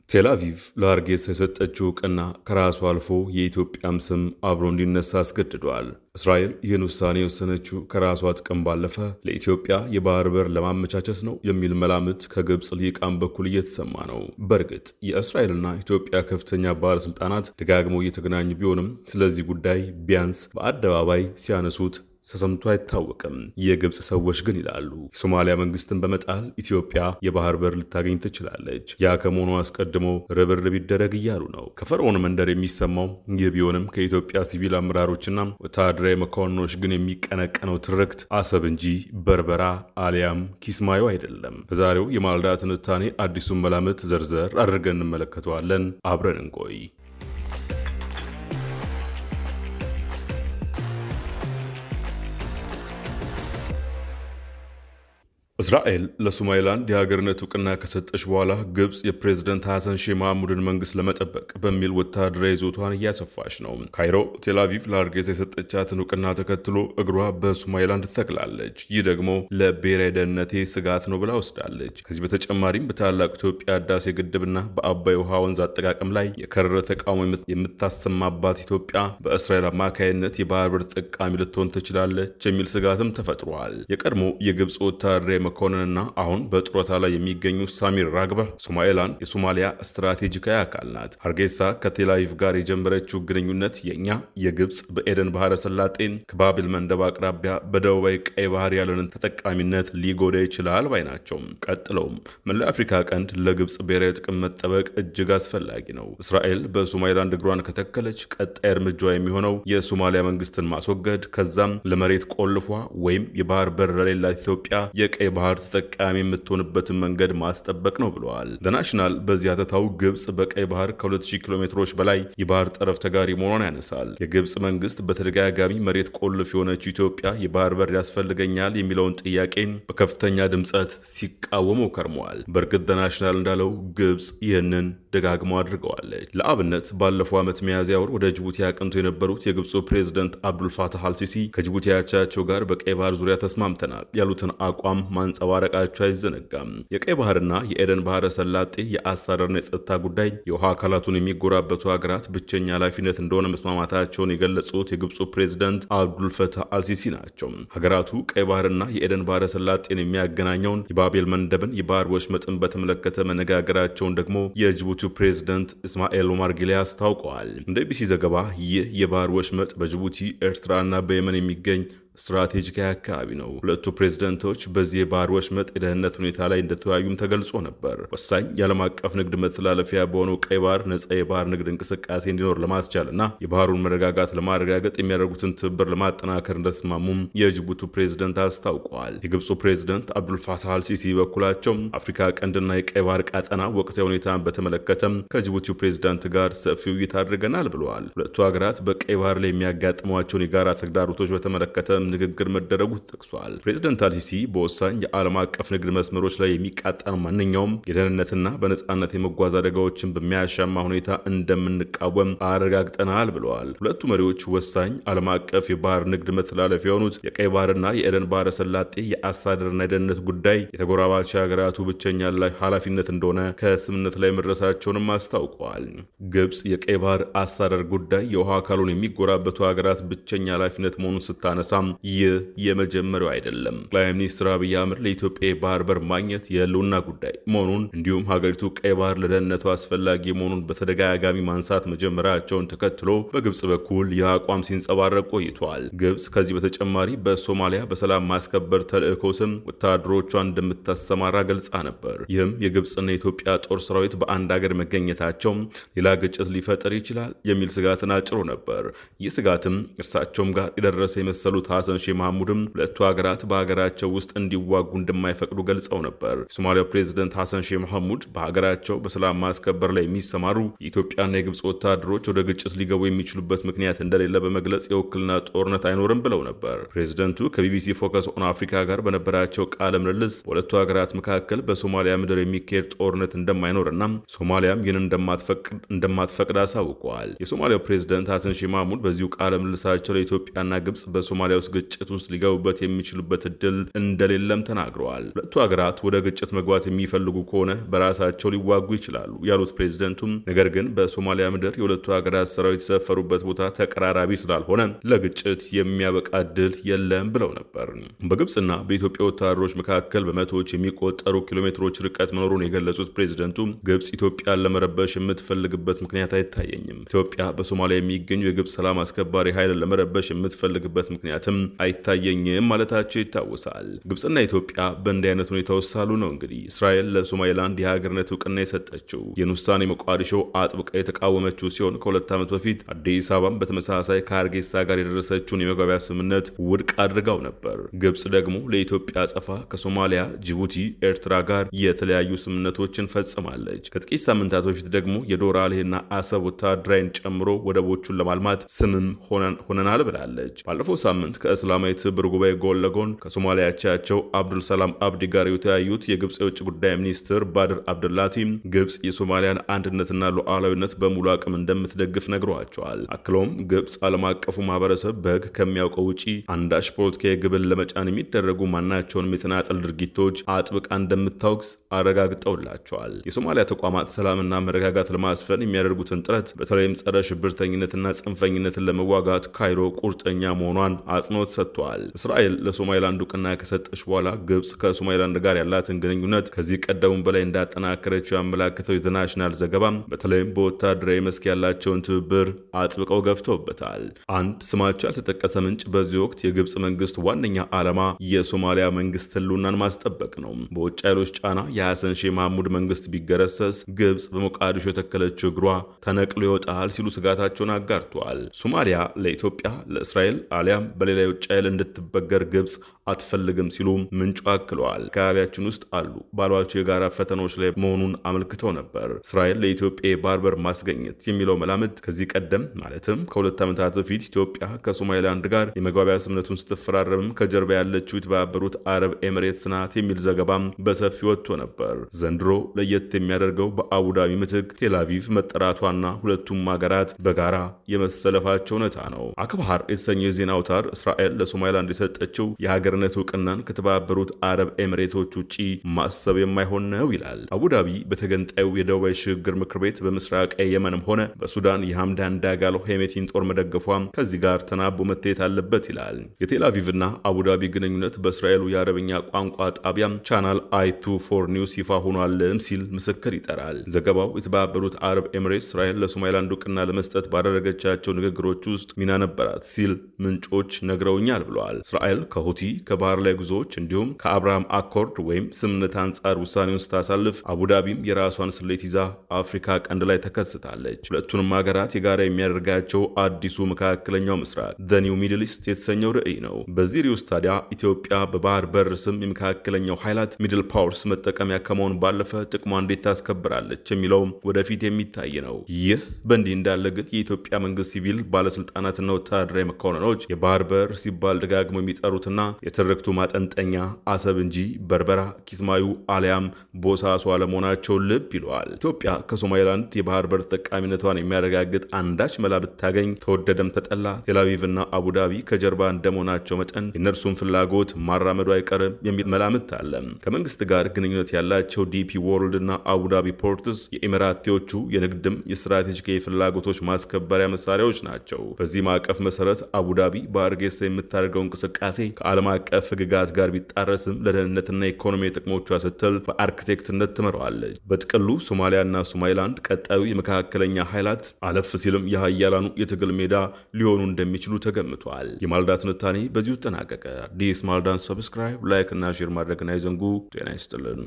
ቴል አቪቭ ለሃርጌሳ የሰጠችው ዕውቅና ከራሱ አልፎ የኢትዮጵያም ስም አብሮ እንዲነሳ አስገድዷል። እስራኤል ይህን ውሳኔ የወሰነችው ከራሷ ጥቅም ባለፈ ለኢትዮጵያ የባህር በር ለማመቻቸት ነው የሚል መላምት ከግብፅ ልሂቃን በኩል እየተሰማ ነው። በእርግጥ የእስራኤልና ኢትዮጵያ ከፍተኛ ባለስልጣናት ደጋግመው እየተገናኙ ቢሆንም ስለዚህ ጉዳይ ቢያንስ በአደባባይ ሲያነሱት ተሰምቶ አይታወቅም። የግብፅ ሰዎች ግን ይላሉ የሶማሊያ መንግስትን በመጣል ኢትዮጵያ የባህር በር ልታገኝ ትችላለች፣ ያ ከመሆኑ አስቀድሞ ርብርብ ይደረግ እያሉ ነው። ከፈርዖን መንደር የሚሰማው ይህ ቢሆንም ከኢትዮጵያ ሲቪል አመራሮችና ወታደራዊ መኮንኖች ግን የሚቀነቀነው ትርክት አሰብ እንጂ በርበራ አሊያም ኪስማዮ አይደለም። በዛሬው የማለዳ ትንታኔ አዲሱን መላምት ዘርዘር አድርገን እንመለከተዋለን። አብረን እንቆይ። እስራኤል ለሶማሊላንድ የሀገርነት ዕውቅና ከሰጠች በኋላ ግብፅ የፕሬዝደንት ሐሰን ሼህ መሐሙድን መንግስት ለመጠበቅ በሚል ወታደራዊ ይዞቷን እያሰፋች ነው። ካይሮ ቴል አቪቭ ለሃርጌሳ የሰጠቻትን ዕውቅና ተከትሎ እግሯ በሶማሊላንድ ትተክላለች። ይህ ደግሞ ለብሔራዊ ደህንነቴ ስጋት ነው ብላ ወስዳለች። ከዚህ በተጨማሪም በታላቁ ኢትዮጵያ ህዳሴ ግድብና በአባይ ውሃ ወንዝ አጠቃቀም ላይ የከረረ ተቃውሞ የምታሰማባት ኢትዮጵያ በእስራኤል አማካይነት የባህር በር ተጠቃሚ ልትሆን ትችላለች የሚል ስጋትም ተፈጥሯል። የቀድሞ የግብፅ ወታደራዊ መኮንንና አሁን በጡረታ ላይ የሚገኙ ሳሚር ራግባ ሶማሌላንድ የሶማሊያ ስትራቴጂካዊ አካል ናት። ሃርጌሳ ከቴል አቪቭ ጋር የጀመረችው ግንኙነት የእኛ የግብፅ በኤደን ባህረ ሰላጤን ከባቢል መንደብ አቅራቢያ በደቡባዊ ቀይ ባህር ያለንን ተጠቃሚነት ሊጎዳ ይችላል ባይ ናቸው። ቀጥለውም መላ አፍሪካ ቀንድ ለግብፅ ብሔራዊ ጥቅም መጠበቅ እጅግ አስፈላጊ ነው። እስራኤል በሶማሌላንድ እግሯን ከተከለች ቀጣይ እርምጃ የሚሆነው የሶማሊያ መንግስትን ማስወገድ፣ ከዛም ለመሬት ቆልፏ ወይም የባህር በር ለሌላት ኢትዮጵያ የቀይ ባህር ተጠቃሚ የምትሆንበትን መንገድ ማስጠበቅ ነው ብለዋል። ናሽናል በዚህ አተታው ግብፅ በቀይ ባህር ከ2000 ኪሎ ሜትሮች በላይ የባህር ጠረፍ ተጋሪ መሆኗን ያነሳል። የግብፅ መንግስት በተደጋጋሚ መሬት ቆልፍ የሆነችው ኢትዮጵያ የባህር በር ያስፈልገኛል የሚለውን ጥያቄ በከፍተኛ ድምፀት ሲቃወመው ከርመዋል። በእርግጥ ናሽናል እንዳለው ግብፅ ይህንን ደጋግመው አድርገዋለች። ለአብነት ባለፈው ዓመት ሚያዝያ ወር ወደ ጅቡቲ አቅንቶ የነበሩት የግብፁ ፕሬዝደንት አብዱልፋታህ አልሲሲ ከጅቡቲ አቻቸው ጋር በቀይ ባህር ዙሪያ ተስማምተናል ያሉትን አቋም ማንጸባረቃቸው አይዘነጋም። የቀይ ባህርና የኤደን ባህረ ሰላጤ የአስተዳደርና የጸጥታ ጉዳይ የውሃ አካላቱን የሚጎራበቱ ሀገራት ብቸኛ ኃላፊነት እንደሆነ መስማማታቸውን የገለጹት የግብፁ ፕሬዝደንት አብዱልፈታህ አልሲሲ ናቸው። ሀገራቱ ቀይ ባህርና የኤደን ባህረ ሰላጤን የሚያገናኘውን የባቤል መንደብን የባህር ወሽመጥን በተመለከተ መነጋገራቸውን ደግሞ የጅቡቲው ፕሬዝደንት እስማኤል ኦማር ጊሌ አስታውቀዋል። እንደ ቢቢሲ ዘገባ ይህ የባህር ወሽመጥ በጅቡቲ ኤርትራና በየመን የሚገኝ ስትራቴጂካዊ አካባቢ ነው። ሁለቱ ፕሬዝደንቶች በዚህ የባህር ወሽመጥ የደህንነት ሁኔታ ላይ እንደተወያዩም ተገልጾ ነበር። ወሳኝ የዓለም አቀፍ ንግድ መተላለፊያ በሆነው ቀይ ባህር ነጻ የባህር ንግድ እንቅስቃሴ እንዲኖር ለማስቻል እና የባህሩን መረጋጋት ለማረጋገጥ የሚያደርጉትን ትብብር ለማጠናከር እንደተስማሙም የጅቡቲው ፕሬዝደንት አስታውቀዋል። የግብፁ ፕሬዝደንት አብዱልፋታህ አልሲሲ በኩላቸው አፍሪካ ቀንድና የቀይ ባህር ቀጠና ወቅታዊ ሁኔታን በተመለከተም ከጅቡቲው ፕሬዝደንት ጋር ሰፊ ውይይት አድርገናል ብለዋል። ሁለቱ ሀገራት በቀይ ባህር ላይ የሚያጋጥሟቸውን የጋራ ተግዳሮቶች በተመለከተ ንግግር መደረጉ ተጠቅሷል። ፕሬዝደንት አልሲሲ በወሳኝ የዓለም አቀፍ ንግድ መስመሮች ላይ የሚቃጣን ማንኛውም የደህንነትና በነጻነት የመጓዝ አደጋዎችን በሚያሻማ ሁኔታ እንደምንቃወም አረጋግጠናል ብለዋል። ሁለቱ መሪዎች ወሳኝ ዓለም አቀፍ የባህር ንግድ መተላለፊያ የሆኑት የቀይ ባህርና የኤደን ባህረ ሰላጤ የአስተዳደርና የደህንነት ጉዳይ የተጎራባች ሀገራቱ ብቸኛ ኃላፊነት እንደሆነ ከስምምነት ላይ መድረሳቸውንም አስታውቀዋል። ግብፅ የቀይ ባህር አስተዳደር ጉዳይ የውሃ አካሉን የሚጎራበቱ ሀገራት ብቸኛ ኃላፊነት መሆኑን ስታነሳም ይህ የመጀመሪያው አይደለም። ጠቅላይ ሚኒስትር አብይ አህመድ ለኢትዮጵያ የባህር በር ማግኘት የህልውና ጉዳይ መሆኑን እንዲሁም ሀገሪቱ ቀይ ባህር ለደህንነቱ አስፈላጊ መሆኑን በተደጋጋሚ ማንሳት መጀመራቸውን ተከትሎ በግብፅ በኩል የአቋም ሲንጸባረቅ ቆይቷል። ግብፅ ከዚህ በተጨማሪ በሶማሊያ በሰላም ማስከበር ተልዕኮ ስም ወታደሮቿን እንደምታሰማራ ገልጻ ነበር። ይህም የግብፅና የኢትዮጵያ ጦር ሰራዊት በአንድ ሀገር መገኘታቸው ሌላ ግጭት ሊፈጠር ይችላል የሚል ስጋትን አጭሮ ነበር። ይህ ስጋትም እርሳቸውም ጋር የደረሰ የመሰሉት ሐሰን ሼህ መሐሙድም ሁለቱ ሀገራት በሀገራቸው ውስጥ እንዲዋጉ እንደማይፈቅዱ ገልጸው ነበር። የሶማሊያው ፕሬዝደንት ሐሰን ሼህ መሐሙድ በሀገራቸው በሰላም ማስከበር ላይ የሚሰማሩ የኢትዮጵያና የግብፅ ወታደሮች ወደ ግጭት ሊገቡ የሚችሉበት ምክንያት እንደሌለ በመግለጽ የውክልና ጦርነት አይኖርም ብለው ነበር። ፕሬዝደንቱ ከቢቢሲ ፎከስ ኦን አፍሪካ ጋር በነበራቸው ቃለ ምልልስ በሁለቱ ሀገራት መካከል በሶማሊያ ምድር የሚካሄድ ጦርነት እንደማይኖርና ሶማሊያም ይህን እንደማትፈቅድ አሳውቀዋል። የሶማሊያው ፕሬዝደንት ሐሰን ሼህ መሐሙድ በዚሁ ቃለ ምልልሳቸው ለኢትዮጵያና ግብፅ በሶማሊያ ውስጥ ግጭት ውስጥ ሊገቡበት የሚችሉበት እድል እንደሌለም ተናግረዋል። ሁለቱ ሀገራት ወደ ግጭት መግባት የሚፈልጉ ከሆነ በራሳቸው ሊዋጉ ይችላሉ ያሉት ፕሬዝደንቱም ነገር ግን በሶማሊያ ምድር የሁለቱ ሀገራት ሰራዊት የተሰፈሩበት ቦታ ተቀራራቢ ስላልሆነ ለግጭት የሚያበቃ እድል የለም ብለው ነበር። በግብጽና በኢትዮጵያ ወታደሮች መካከል በመቶዎች የሚቆጠሩ ኪሎሜትሮች ርቀት መኖሩን የገለጹት ፕሬዝደንቱ ግብጽ ኢትዮጵያን ለመረበሽ የምትፈልግበት ምክንያት አይታየኝም። ኢትዮጵያ በሶማሊያ የሚገኙ የግብጽ ሰላም አስከባሪ ኃይልን ለመረበሽ የምትፈልግበት ምክንያትም አይታየኝም ማለታቸው ይታወሳል። ግብጽና ኢትዮጵያ በእንዲህ አይነት ሁኔታ ውስጥ ሳሉ ነው እንግዲህ እስራኤል ለሶማሊላንድ የሀገርነት እውቅና የሰጠችው። ይህን ውሳኔ ሞቃዲሾ አጥብቃ የተቃወመችው ሲሆን ከሁለት ዓመት በፊት አዲስ አበባም በተመሳሳይ ከሀርጌሳ ጋር የደረሰችውን የመግባቢያ ስምምነት ውድቅ አድርጋው ነበር። ግብጽ ደግሞ ለኢትዮጵያ አጸፋ ከሶማሊያ፣ ጅቡቲ፣ ኤርትራ ጋር የተለያዩ ስምምነቶችን ፈጽማለች። ከጥቂት ሳምንታት በፊት ደግሞ የዶራሌና አሰብ ወታደራዊን ጨምሮ ወደቦቹን ለማልማት ስምም ሆነናል ብላለች። ባለፈው ሳምንት ከእስላማዊ ትብብር ጉባኤ ጎን ለጎን ከሶማሊያ አቻቸው አብዱልሰላም አብዲ ጋር የተወያዩት የግብጽ የውጭ ጉዳይ ሚኒስትር ባድር አብደላቲ ግብጽ የሶማሊያን አንድነትና ሉዓላዊነት በሙሉ አቅም እንደምትደግፍ ነግረዋቸዋል። አክሎም ግብጽ ዓለም አቀፉ ማህበረሰብ በሕግ ከሚያውቀው ውጪ አንዳች ፖለቲካዊ ግብን ለመጫን የሚደረጉ ማናቸውንም የተናጠል ድርጊቶች አጥብቃ እንደምታወግዝ አረጋግጠውላቸዋል። የሶማሊያ ተቋማት ሰላምና መረጋጋት ለማስፈን የሚያደርጉትን ጥረት በተለይም ጸረ ሽብርተኝነትና ጽንፈኝነትን ለመዋጋት ካይሮ ቁርጠኛ መሆኗን አጽንኦት ሰጥተዋል። እስራኤል ለሶማሊላንድ እውቅና ከሰጠች በኋላ ግብጽ ከሶማሊላንድ ጋር ያላትን ግንኙነት ከዚህ ቀደሙን በላይ እንዳጠናከረችው ያመላክተው የናሽናል ዘገባ በተለይም በወታደራዊ መስክ ያላቸውን ትብብር አጥብቀው ገፍተውበታል። አንድ ስማቸው ያልተጠቀሰ ምንጭ በዚህ ወቅት የግብጽ መንግስት ዋነኛ ዓላማ የሶማሊያ መንግስት ህልውናን ማስጠበቅ ነው። በውጭ ኃይሎች ጫና የሐሰን ሼህ መሐሙድ መንግስት ቢገረሰስ ግብጽ በሞቃዲሾ የተከለችው እግሯ ተነቅሎ ይወጣል ሲሉ ስጋታቸውን አጋርተዋል። ሶማሊያ ለኢትዮጵያ፣ ለእስራኤል አሊያም በሌላ የውጭ ኃይል እንድትበገር ግብጽ አትፈልግም ሲሉ ምንጩ አክለዋል። አካባቢያችን ውስጥ አሉ ባሏቸው የጋራ ፈተናዎች ላይ መሆኑን አመልክተው ነበር። እስራኤል ለኢትዮጵያ የባህር በር ማስገኘት የሚለው መላምት ከዚህ ቀደም ማለትም ከሁለት ዓመታት በፊት ኢትዮጵያ ከሶማሊላንድ ጋር የመግባቢያ ስምምነቱን ስትፈራረምም ከጀርባ ያለችው የተባበሩት አረብ ኤሚሬትስ ናት የሚል ዘገባም በሰፊ ወጥቶ ነበር። ዘንድሮ ለየት የሚያደርገው በአቡዳቢ ምትክ ቴልአቪቭ መጠራቷና ሁለቱም ሀገራት በጋራ የመሰለፋቸው እውነታ ነው። አክባር የተሰኘው የዜና አውታር እስራኤል ለሶማሊላንድ የሰጠችው የሀገርነት እውቅናን ከተባበሩት አረብ ኤሚሬቶች ውጪ ማሰብ የማይሆን ነው ይላል። አቡዳቢ በተገንጣዩ የደቡባዊ ሽግግር ምክር ቤት በምስራቃዊ የመንም ሆነ በሱዳን የሐምዳን ዳጋሎ ሄሜቲን ጦር መደገፏም ከዚህ ጋር ተናቦ መታየት አለበት ይላል። የቴልአቪቭና አቡዳቢ ግንኙነት በእስራኤሉ የአረብኛ ቋንቋ ጣቢያም ቻናል i24 ኒውስ ይፋ ሆኗልም ሲል ምስክር ይጠራል። ዘገባው የተባበሩት አረብ ኤሚሬትስ እስራኤል ለሶማሊላንድ እውቅና ለመስጠት ባደረገቻቸው ንግግሮች ውስጥ ሚና ነበራት ሲል ምንጮች ነግረውኛል ብለዋል። እስራኤል ከሁቲ ከባህር ላይ ጉዞዎች እንዲሁም ከአብርሃም አኮርድ ወይም ስምምነት አንጻር ውሳኔውን ስታሳልፍ አቡዳቢም የራሷን ስሌት ይዛ አፍሪካ ቀንድ ላይ ተከስታለች። ሁለቱንም ሀገራት የጋራ የሚያደርጋቸው አዲሱ መካከለኛው ምስራቅ ዘ ኒው ሚድል ኢስት የተሰኘው ርዕይ ነው። በዚህ ርዕይ ውስጥ ታዲያ ኢትዮጵያ በባህር በር ስም የመካከለኛው ኃይላት ሚድል ፓወርስ መጠቀሚያ ከመሆን ባለፈ ጥቅሟ እንዴት ታስከብራለች የሚለው ወደፊት የሚታይ ነው። ይህ በእንዲህ እንዳለ ግን የኢትዮጵያ መንግስት ሲቪል ባለስልጣናትና ወታደራዊ መኮንኖች የባህር በር ሲባል ደጋግሞ የሚጠሩትና የትርክቱ ማጠንጠኛ አሰብ እንጂ በርበራ፣ ኪስማዩ አሊያም ቦሳሶ አለመሆናቸውን ልብ ይለዋል። ኢትዮጵያ ከሶማሊላንድ የባህር በር ተጠቃሚነቷን የሚያረጋግጥ አንዳች መላ ብታገኝ ተወደደም ተጠላ ቴልአቪቭና አቡዳቢ ከጀርባ እንደመሆናቸው መጠን የእነርሱን ፍላጎት ማራመዱ አይቀርም የሚል መላምት አለ። ከመንግስት ጋር ግንኙነት ያላቸው ዲፒ ወርልድ እና አቡዳቢ ፖርትስ የኢሚራቲዎቹ የንግድም የስትራቴጂካዊ ፍላጎቶች ማስከበሪያ መሳሪያዎች ናቸው። በዚህ ማዕቀፍ መሰረት አቡዳቢ በሀርጌሳ የምታደርገው እንቅስቃሴ ከዓለም አቀፍ ህግጋት ጋር ቢጣረስም ለደህንነትና ኢኮኖሚ ጥቅሞቿ ስትል በአርክቴክትነት ትመራዋለች። በጥቅሉ ሶማሊያና ሶማሊላንድ ቀጣዩ የመካከለኛ ኃይላት አለፍ ሲልም የሀያላኑ የትግል ሜዳ ሊሆኑ እንደሚችሉ ተገምቷል። የማልዳ ትንታኔ በዚሁ ተጠናቀቀ። አዲስ ማልዳን ሰብስክራይብ፣ ላይክ እና ሼር ማድረግን አይዘንጉ። ጤና ይስጥልን።